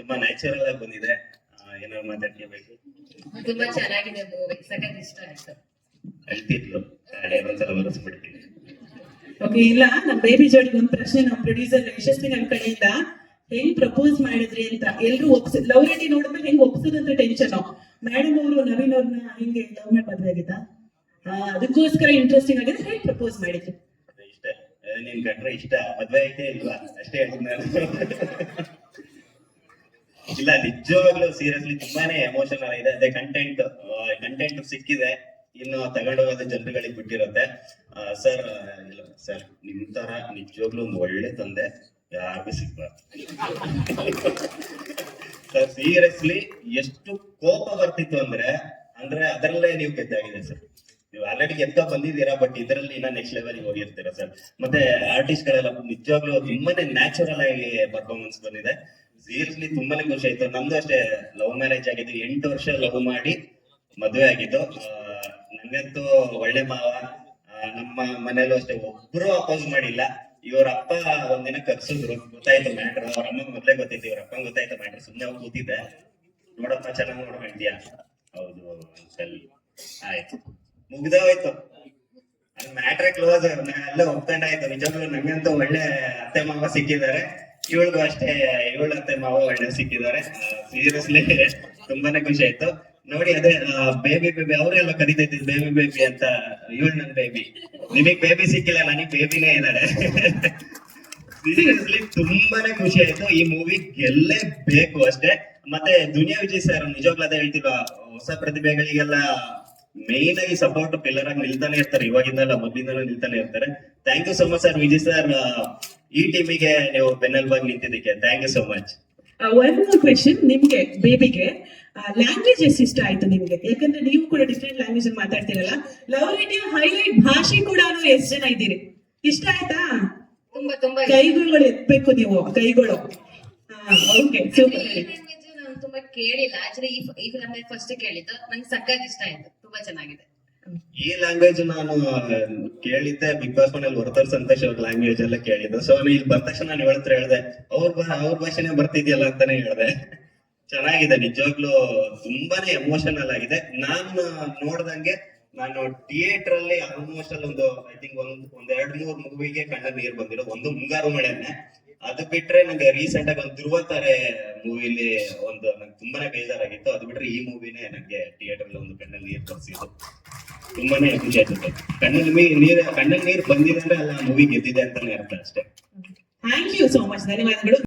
ತುಂಬಾ ನ್ಯಾಚುರಲ್ ಆಗಿ ಬಂದಿದೆ. ಏನಾದ್ರು ಮಾತಾಡ್ಕೋಬೇಕು. ತುಂಬಾ ಚೆನ್ನಾಗಿದೆ ಮೂವಿ, ಸಖತ್ ಇಷ್ಟ ಆಯ್ತು. ಅಳ್ತಿದ್ಲು, ಒಂದ್ಸಲ ಬರೆಸ್ಬಿಡ್ತೀನಿ. ಓಕೆ, ಇಲ್ಲ ನಮ್ಮ ಬೇಬಿ ಜೋಡಿಗೆ ಒಂದು ಪ್ರಶ್ನೆ ನಮ್ಮ ಪ್ರೊಡ್ಯೂಸರ್ ಯಶಸ್ವಿ ನನ್ನ ಕಡೆಯಿಂದ ಹೆಂಗ್ ಪ್ರಪೋಸ್ ಮಾಡಿದ್ರಿ ಅಂತ. ಎಲ್ರು ಲವ್ ರೆಡಿ ನೋಡಿದ್ರೆ ಹೆಂಗ್ ಒಪ್ಸೋದಂತ ಟೆನ್ಷನ್. ಮೇಡಮ್ ಅವರು ನವೀನ್ ಅವ್ರನ್ನ ಹಿಂಗೆ ಲವ್ ಮಾಡಿ ಮದ್ವೆ ಆಗಿದ್ದ, ಅದಕ್ಕೋಸ್ಕರ ಇಂಟ್ರೆಸ್ಟಿಂಗ್ ಆಗಿದೆ. ಹೇಗೆ ಪ್ರಪೋಸ್ ಮಾಡಿದ್ರಿ? ಇಷ್ಟ ನಿನ್ ಕಂಡ್ರೆ ಇಷ್ಟ, ಮದ್ವೆ ಐತೆ ಇಲ್ವಾ ಅಷ್ಟೇ ಹೇಳಿದ್ ನಾನು. ಇಲ್ಲ, ನಿಜವಾಗ್ಲೂ ಸೀರಿಯಸ್ಲಿ ತುಂಬಾನೇ ಎಮೋಷನಲ್ ಇದೆ. ಅದೇ ಕಂಟೆಂಟ್ ಸಿಕ್ಕಿದೆ, ಇನ್ನು ತಗೊಂಡೋಗೋದು ಜನರುಗಳಿಗೆ ಬಿಟ್ಟಿರುತ್ತೆ. ಸರ್ ಇಲ್ಲ ಸರ್, ನಿಮ್ ತರ ನಿಜವಾಗ್ಲೂ ಒಂದು ಒಳ್ಳೆ ತಂದೆ ಯಾರಿಗೂ ಸಿಗ್ಬಾರ್ದು ಸರ್. ಸೀರಿಯಸ್ಲಿ ಎಷ್ಟು ಕೋಪ ಬರ್ತಿತ್ತು ಅಂದ್ರೆ ಅದರಲ್ಲೇ ನೀವು ಗೆದ್ದಾಗಿದೆ ಸರ್. ನೀವು ಆಲ್ರೆಡಿ ಗೆದ್ದ ಬಂದಿದ್ದೀರಾ, ಬಟ್ ಇದರಲ್ಲಿ ಇನ್ನ ನೆಕ್ಸ್ಟ್ ಲೆವೆಲ್ ಹೋಗಿರ್ತೀರಾ ಸರ್. ಮತ್ತೆ ಆರ್ಟಿಸ್ಟ್ ಗಳೆಲ್ಲ ನಿಜವಾಗ್ಲೂ ತುಂಬಾನೇ ನ್ಯಾಚುರಲ್ ಆಗಿ ಪರ್ಫಾರ್ಮೆನ್ಸ್ ಬಂದಿದೆ. ಸೀರಿಯಸ್ಲಿ ತುಂಬಾನೇ ಖುಷಿ ಆಯ್ತು. ನಮ್ದು ಅಷ್ಟೇ ಲವ್ ಮ್ಯಾರೇಜ್ ಆಗಿದ್ದು, 8 ವರ್ಷ ಲವ್ ಮಾಡಿ ಮದುವೆ ಆಗಿದ್ದು. ನಂಗಂತೂ ಒಳ್ಳೆ ಮಾವ. ನಮ್ಮ ಮನೇಲೂ ಅಷ್ಟೇ ಒಬ್ರು ಅಪೋಸ್ ಮಾಡಿಲ್ಲ. ಇವ್ರ ಅಪ್ಪ ಒಂದಿನ ಕರ್ಸಿದ್ರು, ಗೊತ್ತಾಯ್ತು ಮ್ಯಾಟ್ರ್. ಅವ್ರ ಅಮ್ಮಂಗ್ ಮೊದ್ಲೇ ಗೊತ್ತಿತ್ತು, ಇವ್ರ ಅಪ್ಪಂಗ್ ಗೊತ್ತಾಯ್ತು ಮ್ಯಾಟ್ರ್. ಸುಮ್ನೆ ಹೋಗಿ ಕೂತಿದ್ದೆ, ನೋಡಪ್ಪ ಚೆನ್ನಾಗಿ ನೋಡ್ಕೊಂತೀಯ. ಹೌದು ಅಂಕಲ್, ಆಯ್ತು, ಮುಗ್ದೋಯ್ತು, ಮ್ಯಾಟ್ರೇ ಕ್ಲೋಸ್. ಎಲ್ಲ ಒಪ್ಕೊಂಡಾಯ್ತು. ನಿಜವಾಗ್ಲೂ ನಂಗಂತೂ ಒಳ್ಳೆ ಅತ್ತೆ ಮಾವ ಸಿಕ್ಕಿದ್ದಾರೆ. ಇವಳಿಗೂ ಅಷ್ಟೇ, ಇವಳ ಅತ್ತೆ ಮಾವ ಒಳ್ಳೆ ಸಿಕ್ಕಿದ್ದಾರೆ. ಸೀರಿಯಸ್ಲಿ ತುಂಬಾನೇ ಖುಷಿ ಆಯ್ತು ನೋಡಿ. ಅದೇ ಬೇಬಿ ಅವರೆಲ್ಲ ಕರಿತೈತಿದ್ ಬೇಬಿ ಬೇಬಿ ಅಂತ. ಇವಳು ನನ್ ಬೇಬಿ, ನಿಮಗ್ ಬೇಬಿ ಸಿಕ್ಕಿಲ್ಲ, ನನಗ್ ಬೇಬಿನೇ ಇದ್ದಾಳೆ. ಸೀರಿಯಸ್ಲಿ ತುಂಬಾನೇ ಖುಷಿ ಆಯ್ತು. ಈ ಮೂವಿ ಗೆಲ್ಲೇಬೇಕು ಅಷ್ಟೇ. ಮತ್ತೆ ದುನಿಯಾ ವಿಜಯ್ ಸರ್ ನಿಜವಾಗ್ಲೂ ಅದೇ ಹೇಳ್ತಿಲ್ವಾ, ಹೊಸ ಪ್ರತಿಭೆಗಳಿಗೆಲ್ಲ ಮೇನ್ ಆಗಿ ಸಪೋರ್ಟ್ ಪಿಲ್ಲರ್ ಆಗಿ ನಿಲ್ತಾನೆ ಇರ್ತಾರೆ. ಇವಾಗಿಂದಲ್ಲ, ಮೊದ್ಲಿಂದಲೂ ನಿಲ್ತಾನೆ ಇರ್ತಾರೆ. Thank you so much sir. Vijay sir, ಈ ಟೀಮಿಗೆ ನೀವು ಬೆನ್ನೆಲುಬಾಗಿ ನಿಂತಿದ್ದಕ್ಕೆ thank you so much. One more question, ನಿಮ್ಗೆ ಬೇಬಿಗೆ ಲ್ಯಾಂಗ್ವೇಜ್ ಎಷ್ಟು ಇಷ್ಟ ಆಯ್ತು ನಿಮ್ಗೆ? ಯಾಕಂದ್ರೆ ನೀವು ಕೂಡ ಡಿಫ್ರೆಂಟ್ ಲ್ಯಾಂಗ್ವೇಜ್ ಅಲ್ಲಿ ಮಾತಾಡ್ತೀರಲ್ಲ. ಲವ್ ರೇಟಿವ್ ಹೈಲೈಟ್ ಭಾಷೆ ಕೂಡ ಎಷ್ಟು ಜನ ಇದ್ದೀರಿ? ಇಷ್ಟ ಆಯ್ತಾ? ತುಂಬಾ ತುಂಬಾ ಕೈಗಳು ಎತ್ಬೇಕು ನೀವು, ಕೈಗಳು. Okay, super. ನಾನು ತುಂಬಾ ಕೇಳಿಲ್ಲ ಆಕ್ಚುಲಿ. ಈ ಫಿಲಮ್ ಫಸ್ಟ್ ಕೇಳಿದ್ದು, ನಂಗೆ ಸಖತ್ ಇಷ್ಟ ಆಯ್ತು, ತುಂಬಾ ಚೆನ್ನಾಗಿದೆ. ಈ ಲ್ಯಾಂಗ್ವೇಜ್ ನಾನು ಕೇಳಿದ್ದೆ ಬಿಗ್ ಬಾಸ್ ಮನೇಲಿ ವರ್ತರ್ ಸಂತೋಷ್ ಅವ್ರ ಲ್ಯಾಂಗ್ವೇಜ್ ಎಲ್ಲ ಕೇಳಿದ್ದು. ಸೊ ಇಲ್ಲಿ ಬಂದ ತಕ್ಷಣ ನಾನು ಹೇಳ್ದೆ, ಅವ್ರ ಭಾಷೆನೇ ಬರ್ತಿದ್ಯಲ್ಲ ಅಂತಾನೆ ಹೇಳ್ದೆ. ಚೆನ್ನಾಗಿದೆ ನಿಜವಾಗ್ಲೂ, ತುಂಬಾನೇ ಎಮೋಷನಲ್ ಆಗಿದೆ. ನಾನು ನೋಡ್ದಂಗೆ ನಾನು ಥಿಯೇಟರ್ ಅಲ್ಲಿ ಆಲ್ಮೋಸ್ಟ್ ಅಲ್ಲಿ ಐ ಥಿಂಕ್ ಒಂದ್ 2-3 ಮೂವಿಗೆ ಕಣ್ಣಲ್ಲಿ ನೀರ್ ಬಂದಿರೋ. ಒಂದು ಮುಂಗಾರು ಮಳೆನೆ, ಅದು ಬಿಟ್ರೆ ನಂಗೆ ರೀಸೆಂಟ್ ಆಗಿ ಒಂದು ಧ್ರುವ ತಾರೆ ಮೂವಿಲಿ ನಂಗೆ ತುಂಬಾನೇ ಬೇಜಾರಾಗಿತ್ತು. ಅದು ಬಿಟ್ರೆ ಈ ಮೂವಿನೇ ನಂಗೆ ಥಿಯೇಟರ್ ಅಲ್ಲಿ ಒಂದು ಕಣ್ಣಲ್ಲಿ ನೀರ್ ಬರ್ಸಿದ್ದು. ತುಂಬಾನೇ ಖುಷಿ ಆಯ್ತು. ಕಣ್ಣಲ್ಲಿ ನೀರ್ ಬಂದಿದೆ ಅಂದ್ರೆ ಅಲ್ಲ ಮೂವಿ ಗೆದ್ದಿದೆ ಅಂತಾನೆ ಅರ್ಥ ಅಷ್ಟೇ. ಥ್ಯಾಂಕ್ ಯು ಸೋ ಮಚ್, ಧನ್ಯವಾದಗಳು.